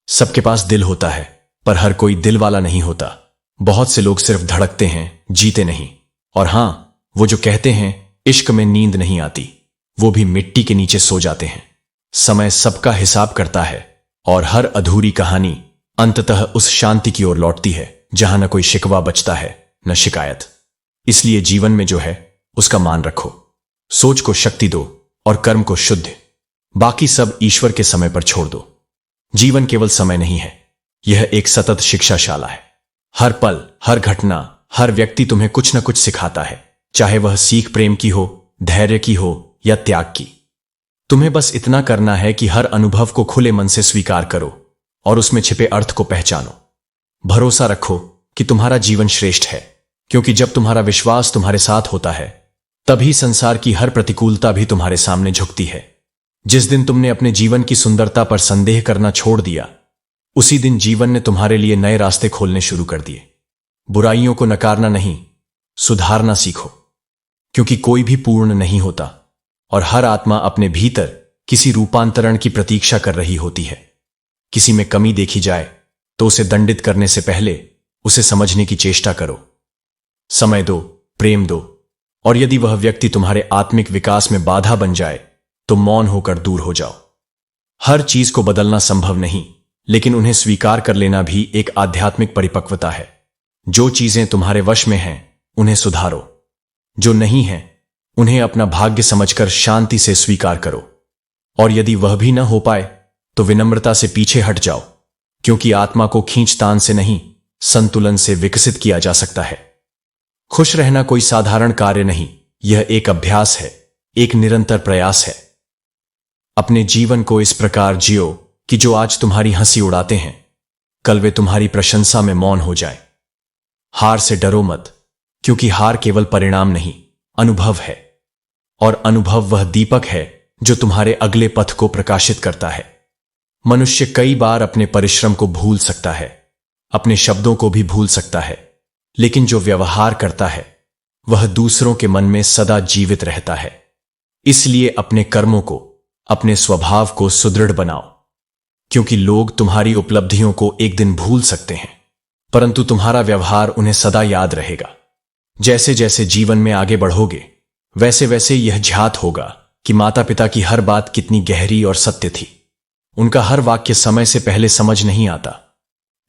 सबके पास दिल होता है, पर हर कोई दिल वाला नहीं होता। बहुत से लोग सिर्फ धड़कते हैं, जीते नहीं। और हां, वो जो कहते हैं इश्क में नींद नहीं आती, वो भी मिट्टी के नीचे सो जाते हैं। समय सबका हिसाब करता है और हर अधूरी कहानी अंततः उस शांति की ओर लौटती है जहां न कोई शिकवा बचता है, न शिकायत। इसलिए जीवन में जो है उसका मान रखो, सोच को शक्ति दो और कर्म को शुद्ध, बाकी सब ईश्वर के समय पर छोड़ दो। जीवन केवल समय नहीं है, यह एक सतत शिक्षाशाला है। हर पल, हर घटना, हर व्यक्ति तुम्हें कुछ न कुछ सिखाता है, चाहे वह सीख प्रेम की हो, धैर्य की हो या त्याग की। तुम्हें बस इतना करना है कि हर अनुभव को खुले मन से स्वीकार करो और उसमें छिपे अर्थ को पहचानो। भरोसा रखो कि तुम्हारा जीवन श्रेष्ठ है, क्योंकि जब तुम्हारा विश्वास तुम्हारे साथ होता है तभी संसार की हर प्रतिकूलता भी तुम्हारे सामने झुकती है। जिस दिन तुमने अपने जीवन की सुंदरता पर संदेह करना छोड़ दिया, उसी दिन जीवन ने तुम्हारे लिए नए रास्ते खोलने शुरू कर दिए। बुराइयों को नकारना नहीं, सुधारना सीखो, क्योंकि कोई भी पूर्ण नहीं होता और हर आत्मा अपने भीतर किसी रूपांतरण की प्रतीक्षा कर रही होती है। किसी में कमी देखी जाए तो उसे दंडित करने से पहले उसे समझने की चेष्टा करो। समय दो, प्रेम दो, और यदि वह व्यक्ति तुम्हारे आत्मिक विकास में बाधा बन जाए तो मौन होकर दूर हो जाओ। हर चीज को बदलना संभव नहीं, लेकिन उन्हें स्वीकार कर लेना भी एक आध्यात्मिक परिपक्वता है। जो चीजें तुम्हारे वश में हैं उन्हें सुधारो, जो नहीं है उन्हें अपना भाग्य समझकर शांति से स्वीकार करो। और यदि वह भी न हो पाए तो विनम्रता से पीछे हट जाओ, क्योंकि आत्मा को खींचतान से नहीं, संतुलन से विकसित किया जा सकता है। खुश रहना कोई साधारण कार्य नहीं, यह एक अभ्यास है, एक निरंतर प्रयास है। अपने जीवन को इस प्रकार जियो कि जो आज तुम्हारी हंसी उड़ाते हैं कल वे तुम्हारी प्रशंसा में मौन हो जाए। हार से डरो मत, क्योंकि हार केवल परिणाम नहीं, अनुभव है, और अनुभव वह दीपक है जो तुम्हारे अगले पथ को प्रकाशित करता है। मनुष्य कई बार अपने परिश्रम को भूल सकता है, अपने शब्दों को भी भूल सकता है, लेकिन जो व्यवहार करता है वह दूसरों के मन में सदा जीवित रहता है। इसलिए अपने कर्मों को, अपने स्वभाव को सुदृढ़ बनाओ, क्योंकि लोग तुम्हारी उपलब्धियों को एक दिन भूल सकते हैं, परंतु तुम्हारा व्यवहार उन्हें सदा याद रहेगा। जैसे जैसे जीवन में आगे बढ़ोगे वैसे वैसे यह ज्ञात होगा कि माता पिता की हर बात कितनी गहरी और सत्य थी। उनका हर वाक्य समय से पहले समझ नहीं आता,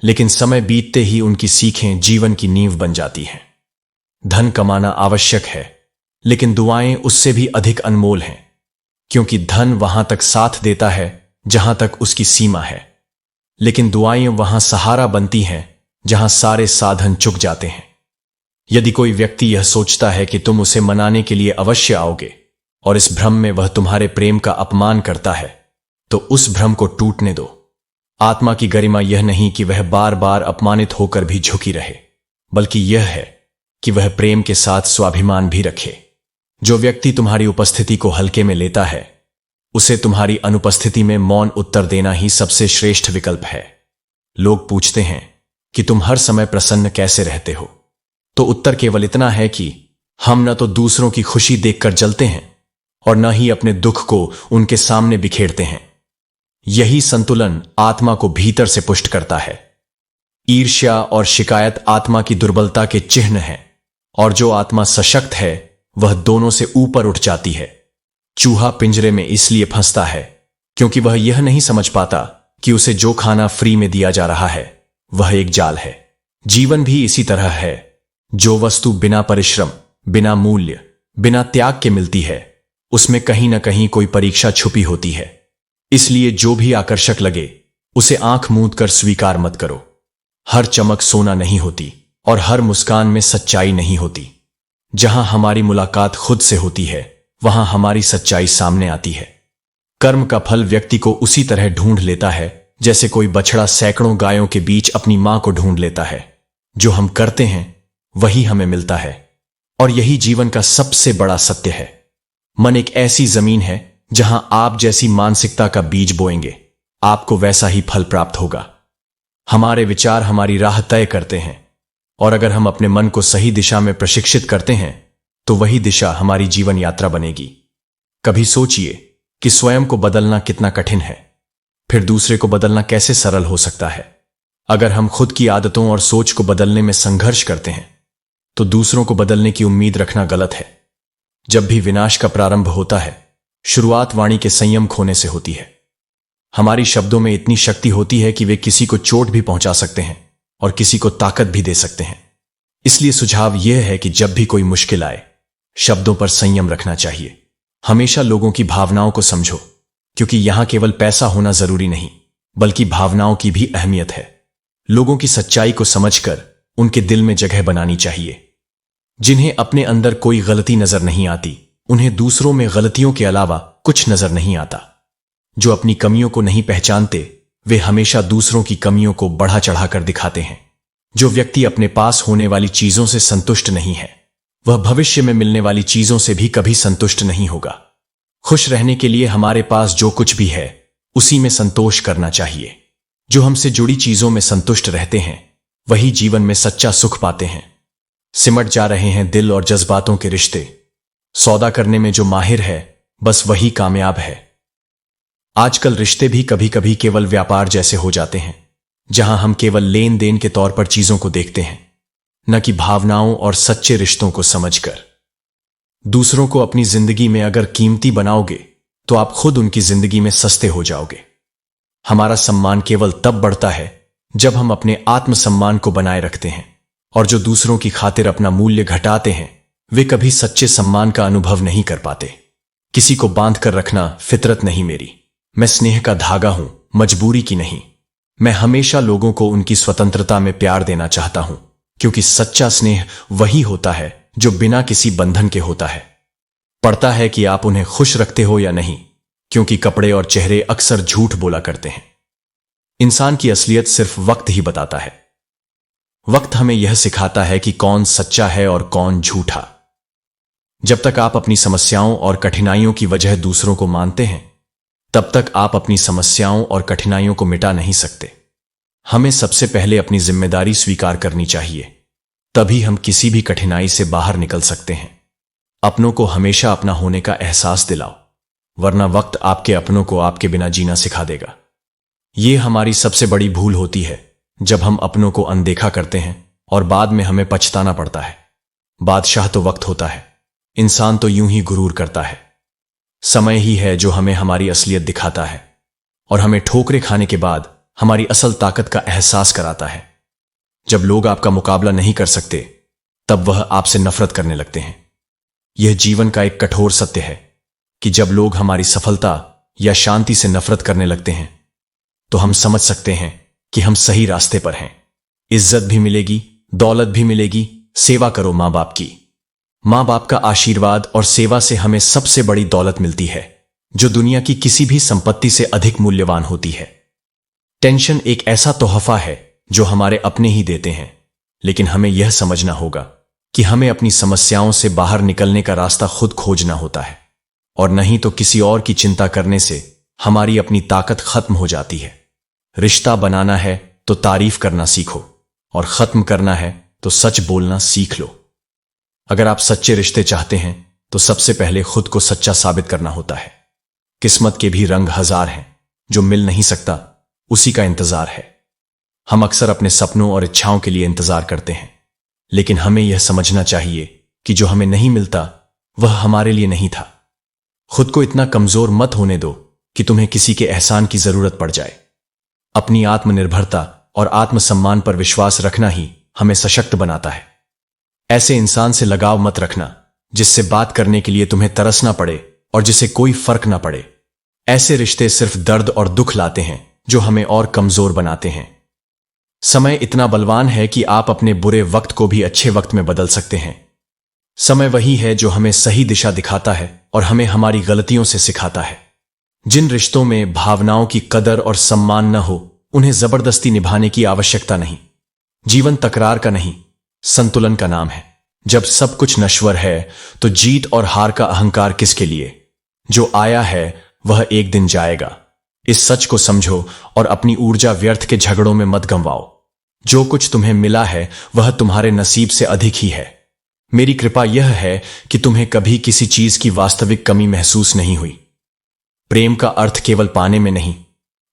लेकिन समय बीतते ही उनकी सीखें जीवन की नींव बन जाती हैं। धन कमाना आवश्यक है, लेकिन दुआएं उससे भी अधिक अनमोल हैं, क्योंकि धन वहां तक साथ देता है जहां तक उसकी सीमा है, लेकिन दुआएं वहां सहारा बनती हैं जहां सारे साधन चुक जाते हैं। यदि कोई व्यक्ति यह सोचता है कि तुम उसे मनाने के लिए अवश्य आओगे और इस भ्रम में वह तुम्हारे प्रेम का अपमान करता है, तो उस भ्रम को टूटने दो। आत्मा की गरिमा यह नहीं कि वह बार बार अपमानित होकर भी झुकी रहे, बल्कि यह है कि वह प्रेम के साथ स्वाभिमान भी रखे। जो व्यक्ति तुम्हारी उपस्थिति को हल्के में लेता है, उसे तुम्हारी अनुपस्थिति में मौन उत्तर देना ही सबसे श्रेष्ठ विकल्प है। लोग पूछते हैं कि तुम हर समय प्रसन्न कैसे रहते हो, तो उत्तर केवल इतना है कि हम न तो दूसरों की खुशी देखकर जलते हैं और न ही अपने दुख को उनके सामने बिखेरते हैं। यही संतुलन आत्मा को भीतर से पुष्ट करता है। ईर्ष्या और शिकायत आत्मा की दुर्बलता के चिन्ह हैं, और जो आत्मा सशक्त है वह दोनों से ऊपर उठ जाती है। चूहा पिंजरे में इसलिए फंसता है क्योंकि वह यह नहीं समझ पाता कि उसे जो खाना फ्री में दिया जा रहा है वह एक जाल है। जीवन भी इसी तरह है। जो वस्तु बिना परिश्रम, बिना मूल्य, बिना त्याग के मिलती है, उसमें कहीं ना कहीं कोई परीक्षा छुपी होती है। इसलिए जो भी आकर्षक लगे उसे आंख मूंद कर स्वीकार मत करो। हर चमक सोना नहीं होती और हर मुस्कान में सच्चाई नहीं होती। जहां हमारी मुलाकात खुद से होती है वहां हमारी सच्चाई सामने आती है। कर्म का फल व्यक्ति को उसी तरह ढूंढ लेता है जैसे कोई बछड़ा सैकड़ों गायों के बीच अपनी मां को ढूंढ लेता है। जो हम करते हैं वही हमें मिलता है, और यही जीवन का सबसे बड़ा सत्य है। मन एक ऐसी जमीन है जहां आप जैसी मानसिकता का बीज बोएंगे, आपको वैसा ही फल प्राप्त होगा। हमारे विचार हमारी राह तय करते हैं, और अगर हम अपने मन को सही दिशा में प्रशिक्षित करते हैं तो वही दिशा हमारी जीवन यात्रा बनेगी। कभी सोचिए कि स्वयं को बदलना कितना कठिन है, फिर दूसरे को बदलना कैसे सरल हो सकता है? अगर हम खुद की आदतों और सोच को बदलने में संघर्ष करते हैं तो दूसरों को बदलने की उम्मीद रखना गलत है। जब भी विनाश का प्रारंभ होता है, शुरुआत वाणी के संयम खोने से होती है। हमारी शब्दों में इतनी शक्ति होती है कि वे किसी को चोट भी पहुंचा सकते हैं और किसी को ताकत भी दे सकते हैं। इसलिए सुझाव यह है कि जब भी कोई मुश्किल आए, शब्दों पर संयम रखना चाहिए। हमेशा लोगों की भावनाओं को समझो, क्योंकि यहां केवल पैसा होना जरूरी नहीं, बल्कि भावनाओं की भी अहमियत है। लोगों की सच्चाई को समझकर उनके दिल में जगह बनानी चाहिए। जिन्हें अपने अंदर कोई गलती नजर नहीं आती, उन्हें दूसरों में गलतियों के अलावा कुछ नजर नहीं आता। जो अपनी कमियों को नहीं पहचानते, वे हमेशा दूसरों की कमियों को बढ़ा चढ़ाकर दिखाते हैं। जो व्यक्ति अपने पास होने वाली चीजों से संतुष्ट नहीं है, वह भविष्य में मिलने वाली चीजों से भी कभी संतुष्ट नहीं होगा। खुश रहने के लिए हमारे पास जो कुछ भी है, उसी में संतोष करना चाहिए। जो हमसे जुड़ी चीजों में संतुष्ट रहते हैं, वही जीवन में सच्चा सुख पाते हैं। सिमट जा रहे हैं दिल और जज्बातों के रिश्ते। सौदा करने में जो माहिर है, बस वही कामयाब है। आजकल रिश्ते भी कभी कभी केवल व्यापार जैसे हो जाते हैं, जहां हम केवल लेन देन के तौर पर चीजों को देखते हैं, न कि भावनाओं और सच्चे रिश्तों को समझकर। दूसरों को अपनी जिंदगी में अगर कीमती बनाओगे, तो आप खुद उनकी जिंदगी में सस्ते हो जाओगे। हमारा सम्मान केवल तब बढ़ता है जब हम अपने आत्मसम्मान को बनाए रखते हैं, और जो दूसरों की खातिर अपना मूल्य घटाते हैं, वे कभी सच्चे सम्मान का अनुभव नहीं कर पाते। किसी को बांध कर रखना फितरत नहीं मेरी। मैं स्नेह का धागा हूं, मजबूरी की नहीं। मैं हमेशा लोगों को उनकी स्वतंत्रता में प्यार देना चाहता हूं, क्योंकि सच्चा स्नेह वही होता है जो बिना किसी बंधन के होता है। पड़ता है कि आप उन्हें खुश रखते हो या नहीं, क्योंकि कपड़े और चेहरे अक्सर झूठ बोला करते हैं। इंसान की असलियत सिर्फ वक्त ही बताता है। वक्त हमें यह सिखाता है कि कौन सच्चा है और कौन झूठा। जब तक आप अपनी समस्याओं और कठिनाइयों की वजह दूसरों को मानते हैं, तब तक आप अपनी समस्याओं और कठिनाइयों को मिटा नहीं सकते। हमें सबसे पहले अपनी जिम्मेदारी स्वीकार करनी चाहिए, तभी हम किसी भी कठिनाई से बाहर निकल सकते हैं। अपनों को हमेशा अपना होने का एहसास दिलाओ, वरना वक्त आपके अपनों को आपके बिना जीना सिखा देगा। यह हमारी सबसे बड़ी भूल होती है, जब हम अपनों को अनदेखा करते हैं और बाद में हमें पछताना पड़ता है। बादशाह तो वक्त होता है, इंसान तो यूं ही गुरूर करता है। समय ही है जो हमें हमारी असलियत दिखाता है और हमें ठोकरें खाने के बाद हमारी असल ताकत का एहसास कराता है। जब लोग आपका मुकाबला नहीं कर सकते, तब वह आपसे नफरत करने लगते हैं। यह जीवन का एक कठोर सत्य है कि जब लोग हमारी सफलता या शांति से नफरत करने लगते हैं, तो हम समझ सकते हैं कि हम सही रास्ते पर हैं। इज्जत भी मिलेगी, दौलत भी मिलेगी। सेवा करो मां बाप की। मां बाप का आशीर्वाद और सेवा से हमें सबसे बड़ी दौलत मिलती है, जो दुनिया की किसी भी संपत्ति से अधिक मूल्यवान होती है। टेंशन एक ऐसा तोहफा है जो हमारे अपने ही देते हैं, लेकिन हमें यह समझना होगा कि हमें अपनी समस्याओं से बाहर निकलने का रास्ता खुद खोजना होता है, और नहीं तो किसी और की चिंता करने से हमारी अपनी ताकत खत्म हो जाती है। रिश्ता बनाना है तो तारीफ करना सीखो, और खत्म करना है तो सच बोलना सीख लो। अगर आप सच्चे रिश्ते चाहते हैं, तो सबसे पहले खुद को सच्चा साबित करना होता है। किस्मत के भी रंग हजार हैं, जो मिल नहीं सकता उसी का इंतजार है। हम अक्सर अपने सपनों और इच्छाओं के लिए इंतजार करते हैं, लेकिन हमें यह समझना चाहिए कि जो हमें नहीं मिलता, वह हमारे लिए नहीं था। खुद को इतना कमजोर मत होने दो कि तुम्हें किसी के एहसान की जरूरत पड़ जाए। अपनी आत्मनिर्भरता और आत्मसम्मान पर विश्वास रखना ही हमें सशक्त बनाता है। ऐसे इंसान से लगाव मत रखना जिससे बात करने के लिए तुम्हें तरसना पड़े और जिसे कोई फर्क ना पड़े। ऐसे रिश्ते सिर्फ दर्द और दुख लाते हैं, जो हमें और कमजोर बनाते हैं। समय इतना बलवान है कि आप अपने बुरे वक्त को भी अच्छे वक्त में बदल सकते हैं। समय वही है जो हमें सही दिशा दिखाता है और हमें हमारी गलतियों से सिखाता है। जिन रिश्तों में भावनाओं की कदर और सम्मान न हो, उन्हें जबरदस्ती निभाने की आवश्यकता नहीं। जीवन तकरार का नहीं, संतुलन का नाम है। जब सब कुछ नश्वर है, तो जीत और हार का अहंकार किसके लिए? जो आया है वह एक दिन जाएगा। इस सच को समझो और अपनी ऊर्जा व्यर्थ के झगड़ों में मत गंवाओ। जो कुछ तुम्हें मिला है वह तुम्हारे नसीब से अधिक ही है। मेरी कृपा यह है कि तुम्हें कभी किसी चीज की वास्तविक कमी महसूस नहीं हुई। प्रेम का अर्थ केवल पाने में नहीं,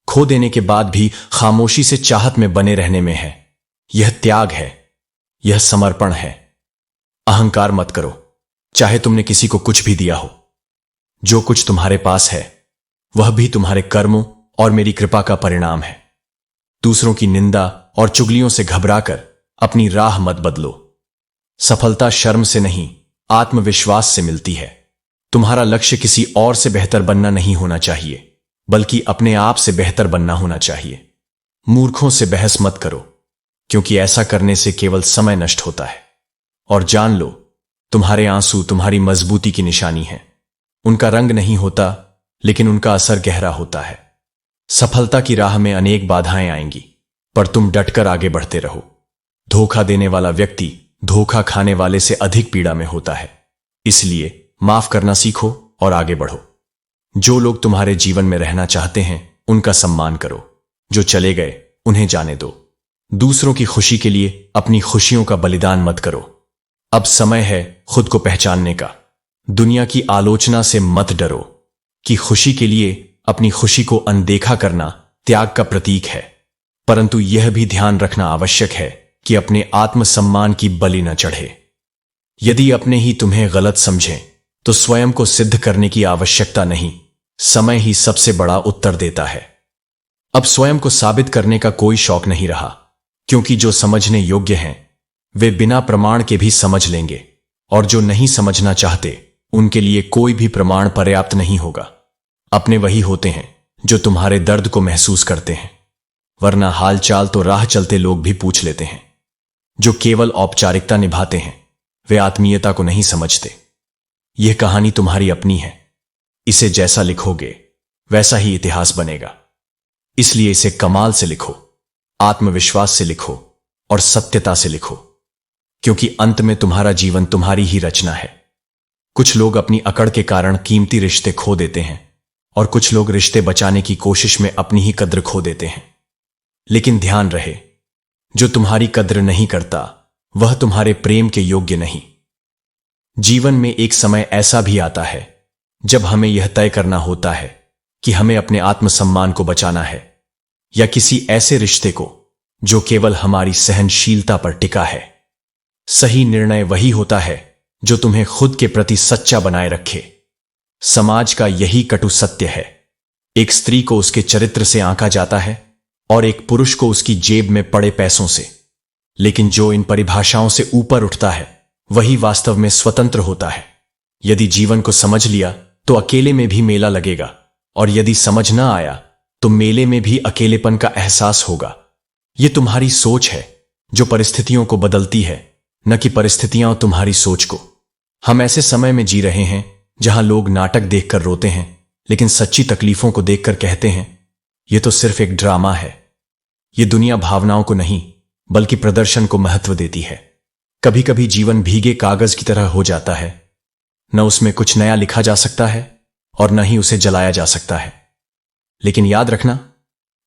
खो देने के बाद भी खामोशी से चाहत में बने रहने में है। यह त्याग है, यह समर्पण है। अहंकार मत करो, चाहे तुमने किसी को कुछ भी दिया हो। जो कुछ तुम्हारे पास है वह भी तुम्हारे कर्मों और मेरी कृपा का परिणाम है। दूसरों की निंदा और चुगलियों से घबराकर अपनी राह मत बदलो। सफलता शर्म से नहीं, आत्मविश्वास से मिलती है। तुम्हारा लक्ष्य किसी और से बेहतर बनना नहीं होना चाहिए, बल्कि अपने आप से बेहतर बनना होना चाहिए। मूर्खों से बहस मत करो, क्योंकि ऐसा करने से केवल समय नष्ट होता है। और जान लो, तुम्हारे आंसू तुम्हारी मजबूती की निशानी है। उनका रंग नहीं होता, लेकिन उनका असर गहरा होता है। सफलता की राह में अनेक बाधाएं आएंगी, पर तुम डटकर आगे बढ़ते रहो। धोखा देने वाला व्यक्ति धोखा खाने वाले से अधिक पीड़ा में होता है। इसलिए माफ करना सीखो और आगे बढ़ो। जो लोग तुम्हारे जीवन में रहना चाहते हैं उनका सम्मान करो। जो चले गए उन्हें जाने दो। दूसरों की खुशी के लिए अपनी खुशियों का बलिदान मत करो। अब समय है खुद को पहचानने का। दुनिया की आलोचना से मत डरो कि खुशी के लिए अपनी खुशी को अनदेखा करना त्याग का प्रतीक है। परंतु यह भी ध्यान रखना आवश्यक है कि अपने आत्मसम्मान की बलि न चढ़े। यदि अपने ही तुम्हें गलत समझें तो स्वयं को सिद्ध करने की आवश्यकता नहीं, समय ही सबसे बड़ा उत्तर देता है। अब स्वयं को साबित करने का कोई शौक नहीं रहा, क्योंकि जो समझने योग्य हैं वे बिना प्रमाण के भी समझ लेंगे, और जो नहीं समझना चाहते उनके लिए कोई भी प्रमाण पर्याप्त नहीं होगा। अपने वही होते हैं जो तुम्हारे दर्द को महसूस करते हैं, वरना हालचाल तो राह चलते लोग भी पूछ लेते हैं। जो केवल औपचारिकता निभाते हैं वे आत्मीयता को नहीं समझते। यह कहानी तुम्हारी अपनी है। इसे जैसा लिखोगे वैसा ही इतिहास बनेगा। इसलिए इसे कमाल से लिखो, आत्मविश्वास से लिखो और सत्यता से लिखो, क्योंकि अंत में तुम्हारा जीवन तुम्हारी ही रचना है। कुछ लोग अपनी अकड़ के कारण कीमती रिश्ते खो देते हैं, और कुछ लोग रिश्ते बचाने की कोशिश में अपनी ही कद्र खो देते हैं। लेकिन ध्यान रहे, जो तुम्हारी कद्र नहीं करता वह तुम्हारे प्रेम के योग्य नहीं। जीवन में एक समय ऐसा भी आता है जब हमें यह तय करना होता है कि हमें अपने आत्मसम्मान को बचाना है, या किसी ऐसे रिश्ते को जो केवल हमारी सहनशीलता पर टिका है। सही निर्णय वही होता है जो तुम्हें खुद के प्रति सच्चा बनाए रखे। समाज का यही कटु सत्य है। एक स्त्री को उसके चरित्र से आंका जाता है और एक पुरुष को उसकी जेब में पड़े पैसों से। लेकिन जो इन परिभाषाओं से ऊपर उठता है वही वास्तव में स्वतंत्र होता है। यदि जीवन को समझ लिया तो अकेले में भी मेला लगेगा, और यदि समझ ना आया तो मेले में भी अकेलेपन का एहसास होगा। यह तुम्हारी सोच है जो परिस्थितियों को बदलती है, न कि परिस्थितियां तुम्हारी सोच को। हम ऐसे समय में जी रहे हैं जहां लोग नाटक देखकर रोते हैं, लेकिन सच्ची तकलीफों को देखकर कहते हैं यह तो सिर्फ एक ड्रामा है। यह दुनिया भावनाओं को नहीं बल्कि प्रदर्शन को महत्व देती है। कभी कभी जीवन भीगे कागज की तरह हो जाता है, न उसमें कुछ नया लिखा जा सकता है और न ही उसे जलाया जा सकता है। लेकिन याद रखना,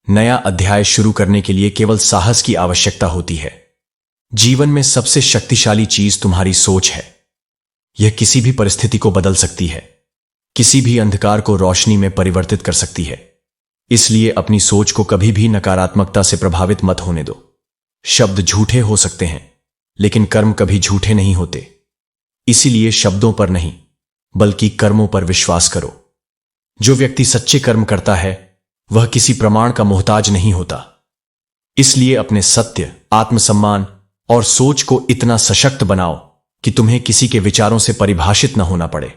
नया अध्याय शुरू करने के लिए केवल साहस की आवश्यकता होती है। जीवन में सबसे शक्तिशाली चीज तुम्हारी सोच है। यह किसी भी परिस्थिति को बदल सकती है, किसी भी अंधकार को रोशनी में परिवर्तित कर सकती है। इसलिए अपनी सोच को कभी भी नकारात्मकता से प्रभावित मत होने दो। शब्द झूठे हो सकते हैं, लेकिन कर्म कभी झूठे नहीं होते। इसीलिए शब्दों पर नहीं बल्कि कर्मों पर विश्वास करो। जो व्यक्ति सच्चे कर्म करता है वह किसी प्रमाण का मोहताज नहीं होता। इसलिए अपने सत्य, आत्मसम्मान और सोच को इतना सशक्त बनाओ कि तुम्हें किसी के विचारों से परिभाषित न होना पड़े।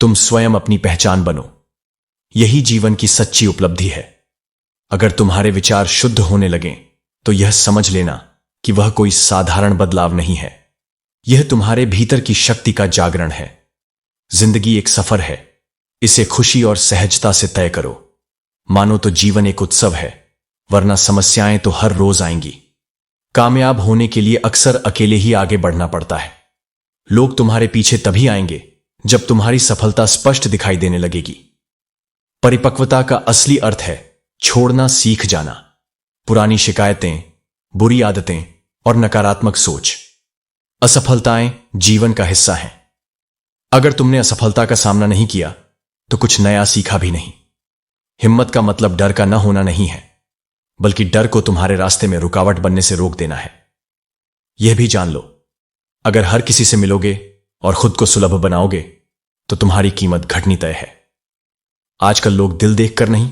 तुम स्वयं अपनी पहचान बनो। यही जीवन की सच्ची उपलब्धि है। अगर तुम्हारे विचार शुद्ध होने लगें तो यह समझ लेना कि वह कोई साधारण बदलाव नहीं है। यह तुम्हारे भीतर की शक्ति का जागरण है। जिंदगी एक सफर है, इसे खुशी और सहजता से तय करो। मानो तो जीवन एक उत्सव है, वरना समस्याएं तो हर रोज आएंगी। कामयाब होने के लिए अक्सर अकेले ही आगे बढ़ना पड़ता है। लोग तुम्हारे पीछे तभी आएंगे जब तुम्हारी सफलता स्पष्ट दिखाई देने लगेगी। परिपक्वता का असली अर्थ है छोड़ना सीख जाना। पुरानी शिकायतें, बुरी आदतें और नकारात्मक सोच। असफलताएं जीवन का हिस्सा हैं। अगर तुमने असफलता का सामना नहीं किया तो कुछ नया सीखा भी नहीं। हिम्मत का मतलब डर का न होना नहीं है, बल्कि डर को तुम्हारे रास्ते में रुकावट बनने से रोक देना है। यह भी जान लो, अगर हर किसी से मिलोगे और खुद को सुलभ बनाओगे तो तुम्हारी कीमत घटनी तय है। आजकल लोग दिल देखकर नहीं,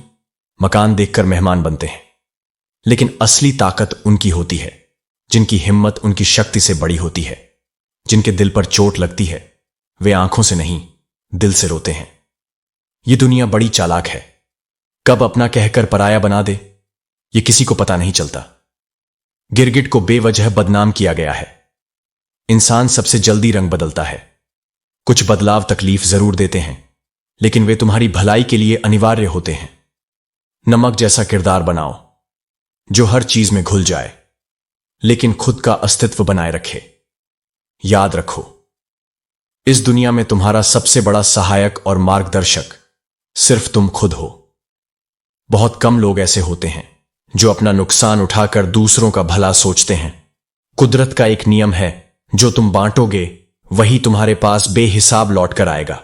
मकान देखकर मेहमान बनते हैं, लेकिन असली ताकत उनकी होती है जिनकी हिम्मत उनकी शक्ति से बड़ी होती है। जिनके दिल पर चोट लगती है वे आंखों से नहीं, दिल से रोते हैं। ये दुनिया बड़ी चालाक है, कब अपना कहकर पराया बना दे ये किसी को पता नहीं चलता। गिरगिट को बेवजह बदनाम किया गया है। इंसान सबसे जल्दी रंग बदलता है। कुछ बदलाव तकलीफ जरूर देते हैं, लेकिन वे तुम्हारी भलाई के लिए अनिवार्य होते हैं। नमक जैसा किरदार बनाओ जो हर चीज में घुल जाए, लेकिन खुद का अस्तित्व बनाए रखे। याद रखो, इस दुनिया में तुम्हारा सबसे बड़ा सहायक और मार्गदर्शक सिर्फ तुम खुद हो। बहुत कम लोग ऐसे होते हैं जो अपना नुकसान उठाकर दूसरों का भला सोचते हैं। कुदरत का एक नियम है, जो तुम बांटोगे वही तुम्हारे पास बेहिसाब लौट कर आएगा।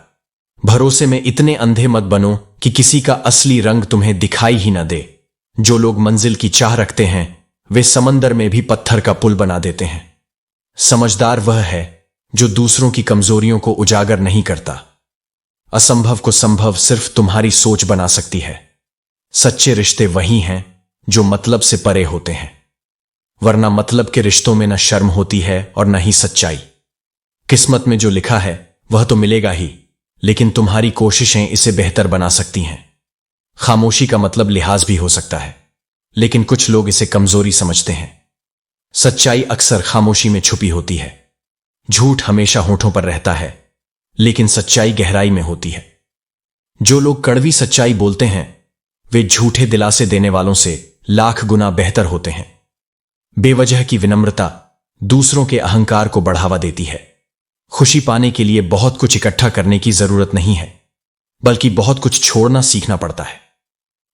भरोसे में इतने अंधे मत बनो कि किसी का असली रंग तुम्हें दिखाई ही न दे। जो लोग मंजिल की चाह रखते हैं वे समंदर में भी पत्थर का पुल बना देते हैं। समझदार वह है जो दूसरों की कमजोरियों को उजागर नहीं करता। असंभव को संभव सिर्फ तुम्हारी सोच बना सकती है। सच्चे रिश्ते वही हैं जो मतलब से परे होते हैं, वरना मतलब के रिश्तों में न शर्म होती है और न ही सच्चाई। किस्मत में जो लिखा है वह तो मिलेगा ही, लेकिन तुम्हारी कोशिशें इसे बेहतर बना सकती हैं। खामोशी का मतलब लिहाज भी हो सकता है, लेकिन कुछ लोग इसे कमजोरी समझते हैं। सच्चाई अक्सर खामोशी में छुपी होती है। झूठ हमेशा होठों पर रहता है, लेकिन सच्चाई गहराई में होती है। जो लोग कड़वी सच्चाई बोलते हैं वे झूठे दिलासे देने वालों से लाख गुना बेहतर होते हैं। बेवजह की विनम्रता दूसरों के अहंकार को बढ़ावा देती है। खुशी पाने के लिए बहुत कुछ इकट्ठा करने की जरूरत नहीं है, बल्कि बहुत कुछ छोड़ना सीखना पड़ता है।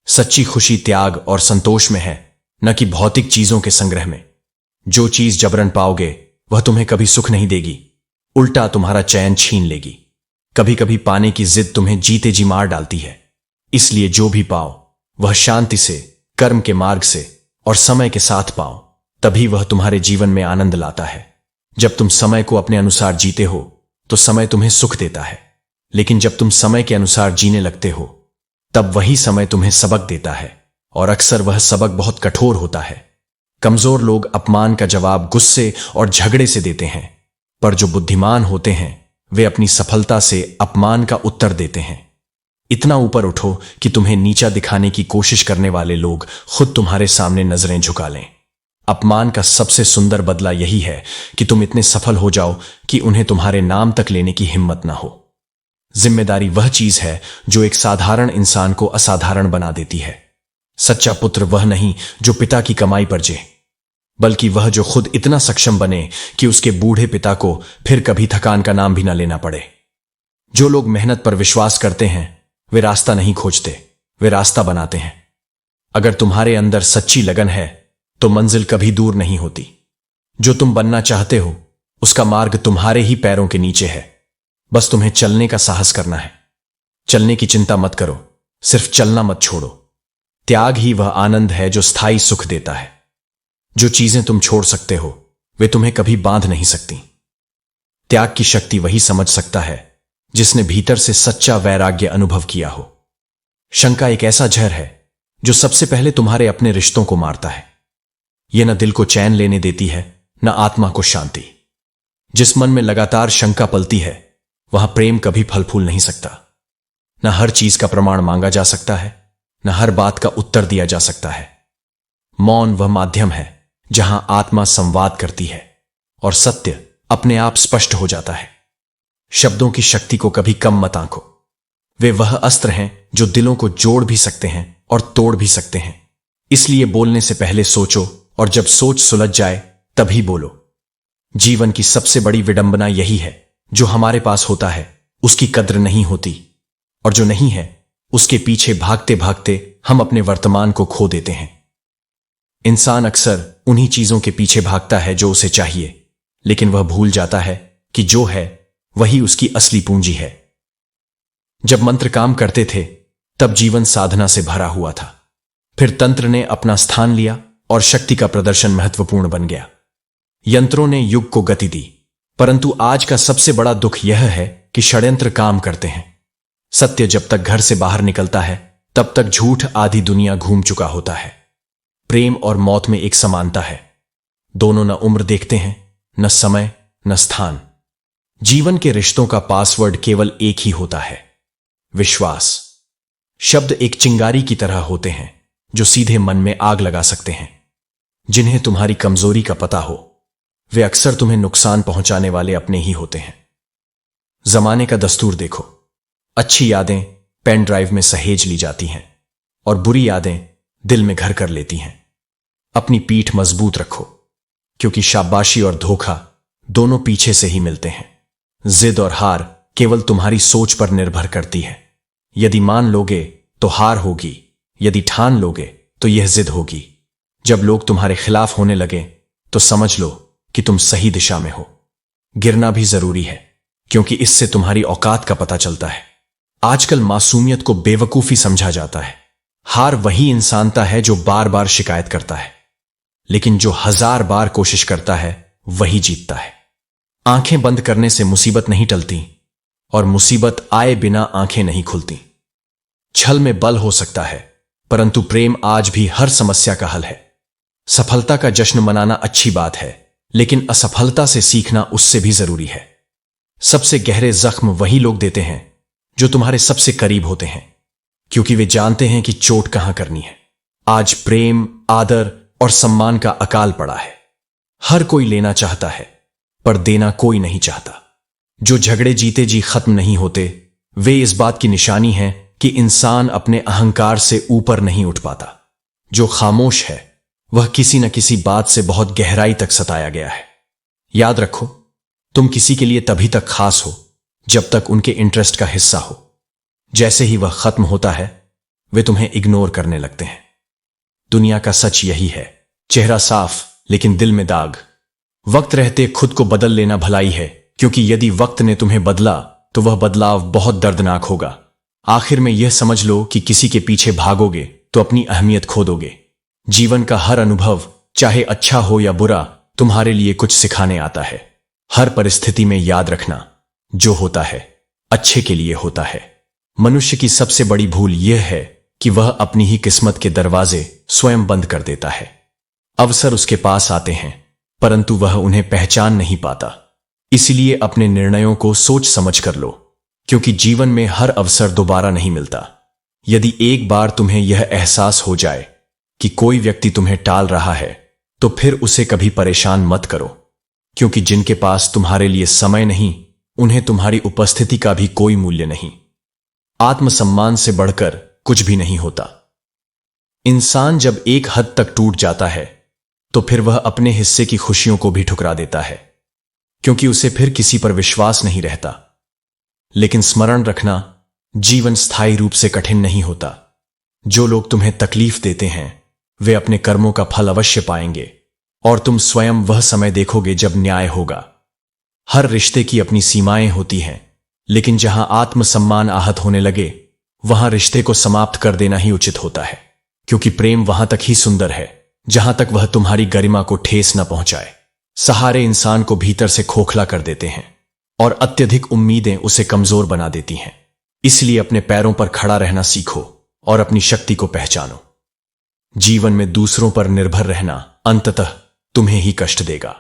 सच्ची खुशी त्याग और संतोष में है, न कि भौतिक चीजों के संग्रह में। जो चीज जबरन पाओगे वह तुम्हें कभी सुख नहीं देगी, उल्टा तुम्हारा चैन छीन लेगी। कभी कभी पाने की जिद तुम्हें जीते जी मार डालती है। इसलिए जो भी पाओ वह शांति से, कर्म के मार्ग से और समय के साथ पाओ, तभी वह तुम्हारे जीवन में आनंद लाता है। जब तुम समय को अपने अनुसार जीते हो तो समय तुम्हें सुख देता है, लेकिन जब तुम समय के अनुसार जीने लगते हो तब वही समय तुम्हें सबक देता है, और अक्सर वह सबक बहुत कठोर होता है। कमजोर लोग अपमान का जवाब गुस्से और झगड़े से देते हैं, पर जो बुद्धिमान होते हैं वे अपनी सफलता से अपमान का उत्तर देते हैं। इतना ऊपर उठो कि तुम्हें नीचा दिखाने की कोशिश करने वाले लोग खुद तुम्हारे सामने नजरें झुका लें। अपमान का सबसे सुंदर बदला यही है कि तुम इतने सफल हो जाओ कि उन्हें तुम्हारे नाम तक लेने की हिम्मत ना हो। जिम्मेदारी वह चीज है जो एक साधारण इंसान को असाधारण बना देती है। सच्चा पुत्र वह नहीं जो पिता की कमाई पर जे, बल्कि वह जो खुद इतना सक्षम बने कि उसके बूढ़े पिता को फिर कभी थकान का नाम भी ना लेना पड़े। जो लोग मेहनत पर विश्वास करते हैं वे रास्ता नहीं खोजते, वे रास्ता बनाते हैं। अगर तुम्हारे अंदर सच्ची लगन है तो मंजिल कभी दूर नहीं होती। जो तुम बनना चाहते हो उसका मार्ग तुम्हारे ही पैरों के नीचे है, बस तुम्हें चलने का साहस करना है। चलने की चिंता मत करो, सिर्फ चलना मत छोड़ो। त्याग ही वह आनंद है जो स्थायी सुख देता है। जो चीजें तुम छोड़ सकते हो वे तुम्हें कभी बांध नहीं सकती। त्याग की शक्ति वही समझ सकता है जिसने भीतर से सच्चा वैराग्य अनुभव किया हो। शंका एक ऐसा जहर है जो सबसे पहले तुम्हारे अपने रिश्तों को मारता है। यह न दिल को चैन लेने देती है, न आत्मा को शांति। जिस मन में लगातार शंका पलती है वहां प्रेम कभी फल फूल नहीं सकता। न हर चीज का प्रमाण मांगा जा सकता है, न हर बात का उत्तर दिया जा सकता है। मौन वह माध्यम है जहां आत्मा संवाद करती है और सत्य अपने आप स्पष्ट हो जाता है। शब्दों की शक्ति को कभी कम मत आंको। वे वह अस्त्र हैं जो दिलों को जोड़ भी सकते हैं और तोड़ भी सकते हैं। इसलिए बोलने से पहले सोचो, और जब सोच सुलझ जाए तभी बोलो। जीवन की सबसे बड़ी विडंबना यही है, जो हमारे पास होता है उसकी कद्र नहीं होती, और जो नहीं है उसके पीछे भागते भागते हम अपने वर्तमान को खो देते हैं। इंसान अक्सर उन्हीं चीजों के पीछे भागता है जो उसे चाहिए, लेकिन वह भूल जाता है कि जो है वही उसकी असली पूंजी है। जब मंत्र काम करते थे तब जीवन साधना से भरा हुआ था। फिर तंत्र ने अपना स्थान लिया और शक्ति का प्रदर्शन महत्वपूर्ण बन गया। यंत्रों ने युग को गति दी, परंतु आज का सबसे बड़ा दुख यह है कि षड्यंत्र काम करते हैं। सत्य जब तक घर से बाहर निकलता है तब तक झूठ आधी दुनिया घूम चुका होता है। प्रेम और मौत में एक समानता है, दोनों न उम्र देखते हैं, न समय, न स्थान। जीवन के रिश्तों का पासवर्ड केवल एक ही होता है, विश्वास। शब्द एक चिंगारी की तरह होते हैं जो सीधे मन में आग लगा सकते हैं। जिन्हें तुम्हारी कमजोरी का पता हो वे अक्सर तुम्हें नुकसान पहुंचाने वाले अपने ही होते हैं। जमाने का दस्तूर देखो, अच्छी यादें पेन ड्राइव में सहेज ली जाती हैं और बुरी यादें दिल में घर कर लेती हैं। अपनी पीठ मजबूत रखो, क्योंकि शाबाशी और धोखा दोनों पीछे से ही मिलते हैं। जिद और हार केवल तुम्हारी सोच पर निर्भर करती है। यदि मान लोगे तो हार होगी, यदि ठान लोगे तो यह जिद होगी। जब लोग तुम्हारे खिलाफ होने लगे तो समझ लो कि तुम सही दिशा में हो। गिरना भी जरूरी है, क्योंकि इससे तुम्हारी औकात का पता चलता है। आजकल मासूमियत को बेवकूफी समझा जाता है। हार वही इंसानता है जो बार बार शिकायत करता है, लेकिन जो 1000 बार कोशिश करता है वही जीतता है। आंखें बंद करने से मुसीबत नहीं टलती और मुसीबत आए बिना आंखें नहीं खुलती। छल में बल हो सकता है, परंतु प्रेम आज भी हर समस्या का हल है। सफलता का जश्न मनाना अच्छी बात है, लेकिन असफलता से सीखना उससे भी जरूरी है। सबसे गहरे जख्म वही लोग देते हैं जो तुम्हारे सबसे करीब होते हैं, क्योंकि वे जानते हैं कि चोट कहां करनी है। आज प्रेम, आदर और सम्मान का अकाल पड़ा है। हर कोई लेना चाहता है, पर देना कोई नहीं चाहता। जो झगड़े जीते जी खत्म नहीं होते, वे इस बात की निशानी है कि इंसान अपने अहंकार से ऊपर नहीं उठ पाता। जो खामोश है वह किसी न किसी बात से बहुत गहराई तक सताया गया है। याद रखो, तुम किसी के लिए तभी तक खास हो जब तक उनके इंटरेस्ट का हिस्सा हो। जैसे ही वह खत्म होता है वे तुम्हें इग्नोर करने लगते हैं। दुनिया का सच यही है, चेहरा साफ लेकिन दिल में दाग। वक्त रहते खुद को बदल लेना भलाई है, क्योंकि यदि वक्त ने तुम्हें बदला तो वह बदलाव बहुत दर्दनाक होगा। आखिर में यह समझ लो कि किसी के पीछे भागोगे तो अपनी अहमियत खो दोगे। जीवन का हर अनुभव, चाहे अच्छा हो या बुरा, तुम्हारे लिए कुछ सिखाने आता है। हर परिस्थिति में याद रखना, जो होता है अच्छे के लिए होता है। मनुष्य की सबसे बड़ी भूल यह है कि वह अपनी ही किस्मत के दरवाजे स्वयं बंद कर देता है। अवसर उसके पास आते हैं, परंतु वह उन्हें पहचान नहीं पाता। इसलिए अपने निर्णयों को सोच समझ कर लो, क्योंकि जीवन में हर अवसर दोबारा नहीं मिलता। यदि एक बार तुम्हें यह एहसास हो जाए कि कोई व्यक्ति तुम्हें टाल रहा है, तो फिर उसे कभी परेशान मत करो, क्योंकि जिनके पास तुम्हारे लिए समय नहीं, उन्हें तुम्हारी उपस्थिति का भी कोई मूल्य नहीं। आत्मसम्मान से बढ़कर कुछ भी नहीं होता। इंसान जब एक हद तक टूट जाता है तो फिर वह अपने हिस्से की खुशियों को भी ठुकरा देता है, क्योंकि उसे फिर किसी पर विश्वास नहीं रहता। लेकिन स्मरण रखना, जीवन स्थायी रूप से कठिन नहीं होता। जो लोग तुम्हें तकलीफ देते हैं वे अपने कर्मों का फल अवश्य पाएंगे, और तुम स्वयं वह समय देखोगे जब न्याय होगा। हर रिश्ते की अपनी सीमाएं होती हैं, लेकिन जहां आत्मसम्मान आहत होने लगे वहां रिश्ते को समाप्त कर देना ही उचित होता है, क्योंकि प्रेम वहां तक ही सुंदर है जहां तक वह तुम्हारी गरिमा को ठेस न पहुंचाए। सहारे इंसान को भीतर से खोखला कर देते हैं और अत्यधिक उम्मीदें उसे कमजोर बना देती हैं। इसलिए अपने पैरों पर खड़ा रहना सीखो और अपनी शक्ति को पहचानो। जीवन में दूसरों पर निर्भर रहना अंततः तुम्हें ही कष्ट देगा।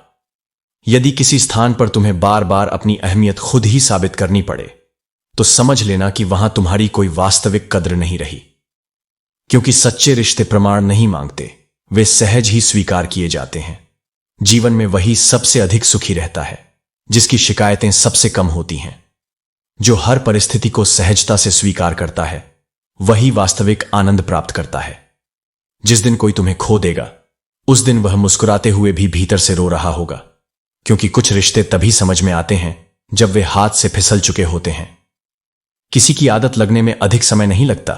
यदि किसी स्थान पर तुम्हें बार बार अपनी अहमियत खुद ही साबित करनी पड़े, तो समझ लेना कि वहां तुम्हारी कोई वास्तविक कद्र नहीं रही, क्योंकि सच्चे रिश्ते प्रमाण नहीं मांगते, वे सहज ही स्वीकार किए जाते हैं। जीवन में वही सबसे अधिक सुखी रहता है जिसकी शिकायतें सबसे कम होती हैं। जो हर परिस्थिति को सहजता से स्वीकार करता है वही वास्तविक आनंद प्राप्त करता है। जिस दिन कोई तुम्हें खो देगा उस दिन वह मुस्कुराते हुए भी भीतर से रो रहा होगा, क्योंकि कुछ रिश्ते तभी समझ में आते हैं जब वे हाथ से फिसल चुके होते हैं। किसी की आदत लगने में अधिक समय नहीं लगता,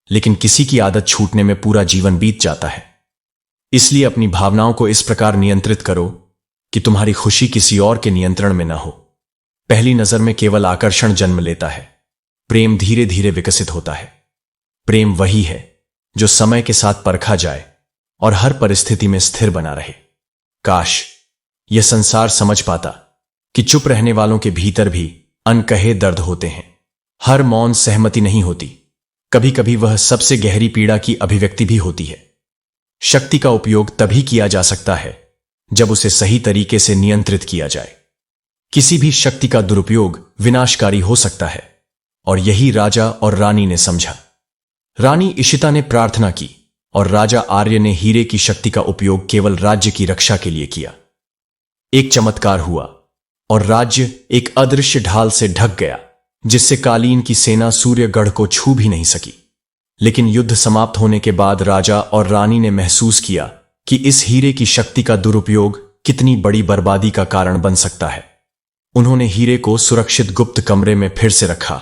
लेकिन किसी की आदत छूटने में पूरा जीवन बीत जाता है। इसलिए अपनी भावनाओं को इस प्रकार नियंत्रित करो कि तुम्हारी खुशी किसी और के नियंत्रण में न हो। पहली नजर में केवल आकर्षण जन्म लेता है, प्रेम धीरे धीरे विकसित होता है। प्रेम वही है जो समय के साथ परखा जाए और हर परिस्थिति में स्थिर बना रहे। काश यह संसार समझ पाता कि चुप रहने वालों के भीतर भी अनकहे दर्द होते हैं। हर मौन सहमति नहीं होती, कभी कभी वह सबसे गहरी पीड़ा की अभिव्यक्ति भी होती है। शक्ति का उपयोग तभी किया जा सकता है जब उसे सही तरीके से नियंत्रित किया जाए। किसी भी शक्ति का दुरुपयोग विनाशकारी हो सकता है, और यही राजा और रानी ने समझा। रानी इशिता ने प्रार्थना की और राजा आर्य ने हीरे की शक्ति का उपयोग केवल राज्य की रक्षा के लिए किया। एक चमत्कार हुआ और राज्य एक अदृश्य ढाल से ढक गया, जिससे कालीन की सेना सूर्यगढ़ को छू भी नहीं सकी। लेकिन युद्ध समाप्त होने के बाद राजा और रानी ने महसूस किया कि इस हीरे की शक्ति का दुरुपयोग कितनी बड़ी बर्बादी का कारण बन सकता है। उन्होंने हीरे को सुरक्षित गुप्त कमरे में फिर से रखा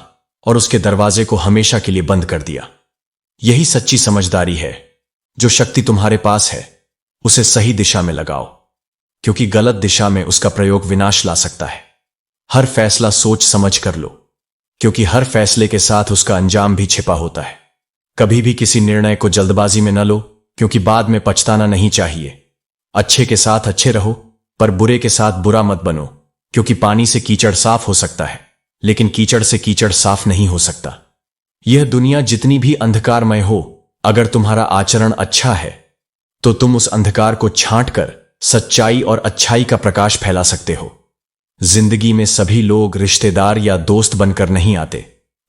और उसके दरवाजे को हमेशा के लिए बंद कर दिया। यही सच्ची समझदारी है। जो शक्ति तुम्हारे पास है उसे सही दिशा में लगाओ, क्योंकि गलत दिशा में उसका प्रयोग विनाश ला सकता है। हर फैसला सोच समझ कर लो, क्योंकि हर फैसले के साथ उसका अंजाम भी छिपा होता है। कभी भी किसी निर्णय को जल्दबाजी में न लो, क्योंकि बाद में पछताना नहीं चाहिए। अच्छे के साथ अच्छे रहो, पर बुरे के साथ बुरा मत बनो, क्योंकि पानी से कीचड़ साफ हो सकता है, लेकिन कीचड़ से कीचड़ साफ नहीं हो सकता। यह दुनिया जितनी भी अंधकारमय हो, अगर तुम्हारा आचरण अच्छा है तो तुम उस अंधकार को छांटकर सच्चाई और अच्छाई का प्रकाश फैला सकते हो। जिंदगी में सभी लोग रिश्तेदार या दोस्त बनकर नहीं आते।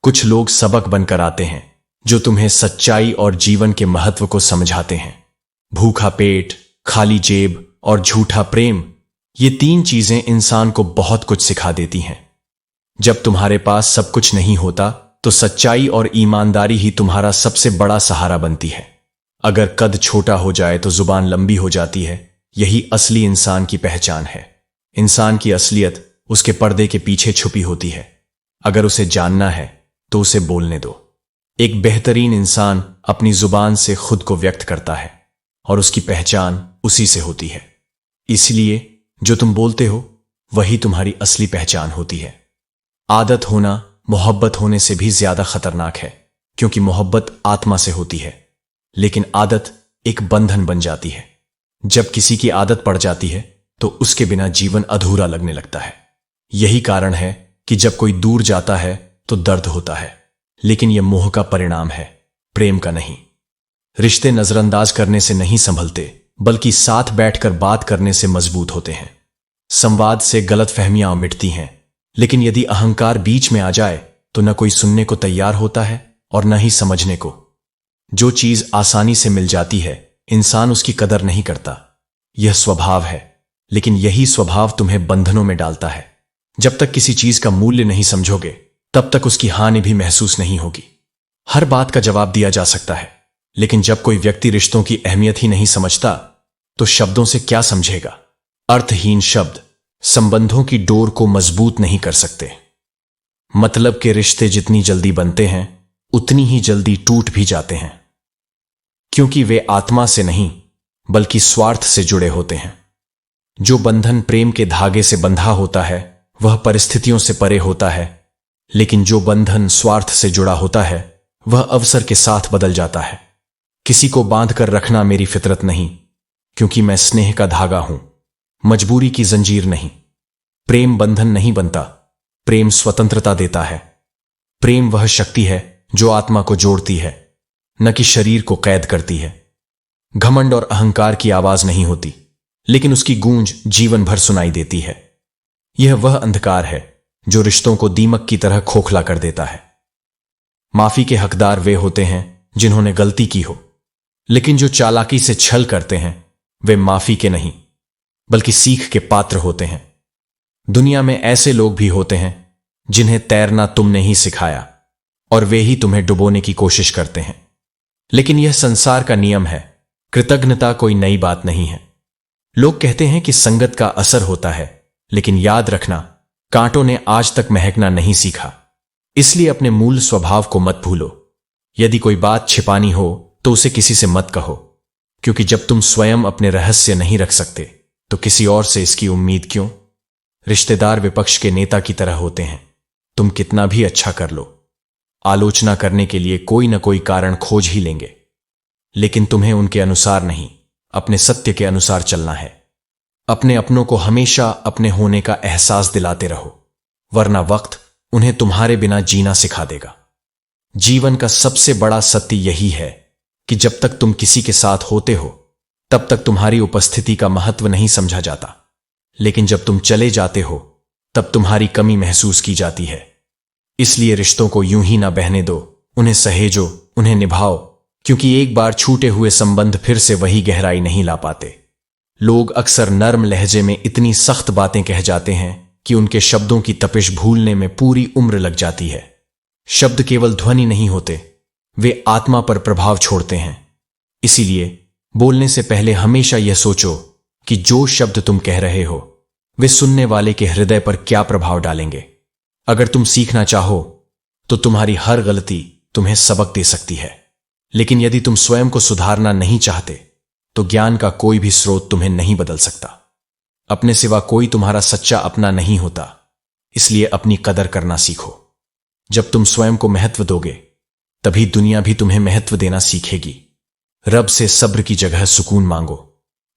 कुछ लोग सबक बनकर आते हैं, जो तुम्हें सच्चाई और जीवन के महत्व को समझाते हैं। भूखा पेट, खाली जेब और झूठा प्रेम, ये तीन चीजें इंसान को बहुत कुछ सिखा देती हैं। जब तुम्हारे पास सब कुछ नहीं होता तो सच्चाई और ईमानदारी ही तुम्हारा सबसे बड़ा सहारा बनती है। अगर कद छोटा हो जाए तो जुबान लंबी हो जाती है। यही असली इंसान की पहचान है। इंसान की असलियत उसके पर्दे के पीछे छुपी होती है। अगर उसे जानना है तो उसे बोलने दो। एक बेहतरीन इंसान अपनी जुबान से खुद को व्यक्त करता है और उसकी पहचान उसी से होती है। इसलिए जो तुम बोलते हो वही तुम्हारी असली पहचान होती है। आदत होना मोहब्बत होने से भी ज्यादा खतरनाक है, क्योंकि मोहब्बत आत्मा से होती है, लेकिन आदत एक बंधन बन जाती है। जब किसी की आदत पड़ जाती है तो उसके बिना जीवन अधूरा लगने लगता है। यही कारण है कि जब कोई दूर जाता है तो दर्द होता है, लेकिन यह मोह का परिणाम है, प्रेम का नहीं। रिश्ते नजरअंदाज करने से नहीं संभलते, बल्कि साथ बैठकर बात करने से मजबूत होते हैं। संवाद से गलतफहमियां मिटती हैं, लेकिन यदि अहंकार बीच में आ जाए तो न कोई सुनने को तैयार होता है और न ही समझने को। जो चीज आसानी से मिल जाती है, इंसान उसकी कदर नहीं करता। यह स्वभाव है, लेकिन यही स्वभाव तुम्हें बंधनों में डालता है। जब तक किसी चीज का मूल्य नहीं समझोगे, तब तक उसकी हानि भी महसूस नहीं होगी। हर बात का जवाब दिया जा सकता है, लेकिन जब कोई व्यक्ति रिश्तों की अहमियत ही नहीं समझता तो शब्दों से क्या समझेगा। अर्थहीन शब्द संबंधों की डोर को मजबूत नहीं कर सकते। मतलब के रिश्ते जितनी जल्दी बनते हैं उतनी ही जल्दी टूट भी जाते हैं, क्योंकि वे आत्मा से नहीं बल्कि स्वार्थ से जुड़े होते हैं। जो बंधन प्रेम के धागे से बंधा होता है वह परिस्थितियों से परे होता है, लेकिन जो बंधन स्वार्थ से जुड़ा होता है वह अवसर के साथ बदल जाता है। किसी को बांध कर रखना मेरी फितरत नहीं, क्योंकि मैं स्नेह का धागा हूं, मजबूरी की जंजीर नहीं। प्रेम बंधन नहीं बनता, प्रेम स्वतंत्रता देता है। प्रेम वह शक्ति है जो आत्मा को जोड़ती है, न कि शरीर को कैद करती है। घमंड और अहंकार की आवाज नहीं होती, लेकिन उसकी गूंज जीवन भर सुनाई देती है। यह वह अंधकार है जो रिश्तों को दीमक की तरह खोखला कर देता है। माफी के हकदार वे होते हैं जिन्होंने गलती की हो, लेकिन जो चालाकी से छल करते हैं वे माफी के नहीं बल्कि सीख के पात्र होते हैं। दुनिया में ऐसे लोग भी होते हैं जिन्हें तैरना तुमने ही सिखाया और वे ही तुम्हें डुबोने की कोशिश करते हैं। लेकिन यह संसार का नियम है, कृतज्ञता कोई नई बात नहीं है। लोग कहते हैं कि संगत का असर होता है, लेकिन याद रखना, कांटों ने आज तक महकना नहीं सीखा। इसलिए अपने मूल स्वभाव को मत भूलो। यदि कोई बात छिपानी हो तो उसे किसी से मत कहो, क्योंकि जब तुम स्वयं अपने रहस्य नहीं रख सकते तो किसी और से इसकी उम्मीद क्यों। रिश्तेदार विपक्ष के नेता की तरह होते हैं, तुम कितना भी अच्छा कर लो, आलोचना करने के लिए कोई न कोई कारण खोज ही लेंगे, लेकिन तुम्हें उनके अनुसार नहीं, अपने सत्य के अनुसार चलना है। अपने अपनों को हमेशा अपने होने का एहसास दिलाते रहो, वरना वक्त उन्हें तुम्हारे बिना जीना सिखा देगा। जीवन का सबसे बड़ा सत्य यही है कि जब तक तुम किसी के साथ होते हो तब तक तुम्हारी उपस्थिति का महत्व नहीं समझा जाता, लेकिन जब तुम चले जाते हो तब तुम्हारी कमी महसूस की जाती है। इसलिए रिश्तों को यूं ही ना बहने दो, उन्हें सहेजो, उन्हें निभाओ, क्योंकि एक बार छूटे हुए संबंध फिर से वही गहराई नहीं ला पाते। लोग अक्सर नर्म लहजे में इतनी सख्त बातें कह जाते हैं कि उनके शब्दों की तपिश भूलने में पूरी उम्र लग जाती है। शब्द केवल ध्वनि नहीं होते, वे आत्मा पर प्रभाव छोड़ते हैं। इसीलिए बोलने से पहले हमेशा यह सोचो कि जो शब्द तुम कह रहे हो वे सुनने वाले के हृदय पर क्या प्रभाव डालेंगे। अगर तुम सीखना चाहो तो तुम्हारी हर गलती तुम्हें सबक दे सकती है, लेकिन यदि तुम स्वयं को सुधारना नहीं चाहते तो ज्ञान का कोई भी स्रोत तुम्हें नहीं बदल सकता। अपने सिवा कोई तुम्हारा सच्चा अपना नहीं होता, इसलिए अपनी कदर करना सीखो। जब तुम स्वयं को महत्व दोगे तभी दुनिया भी तुम्हें महत्व देना सीखेगी। रब से सब्र की जगह सुकून मांगो,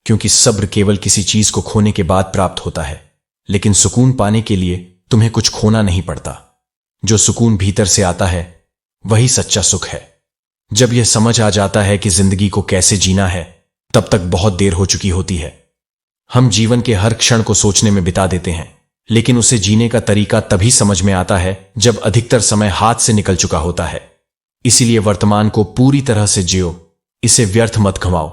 क्योंकि सब्र केवल किसी चीज को खोने के बाद प्राप्त होता है, लेकिन सुकून पाने के लिए तुम्हें कुछ खोना नहीं पड़ता। जो सुकून भीतर से आता है वही सच्चा सुख है। जब यह समझ आ जाता है कि जिंदगी को कैसे जीना है तब तक बहुत देर हो चुकी होती है। हम जीवन के हर क्षण को सोचने में बिता देते हैं, लेकिन उसे जीने का तरीका तभी समझ में आता है जब अधिकतर समय हाथ से निकल चुका होता है। इसीलिए वर्तमान को पूरी तरह से जियो, इसे व्यर्थ मत गंवाओ।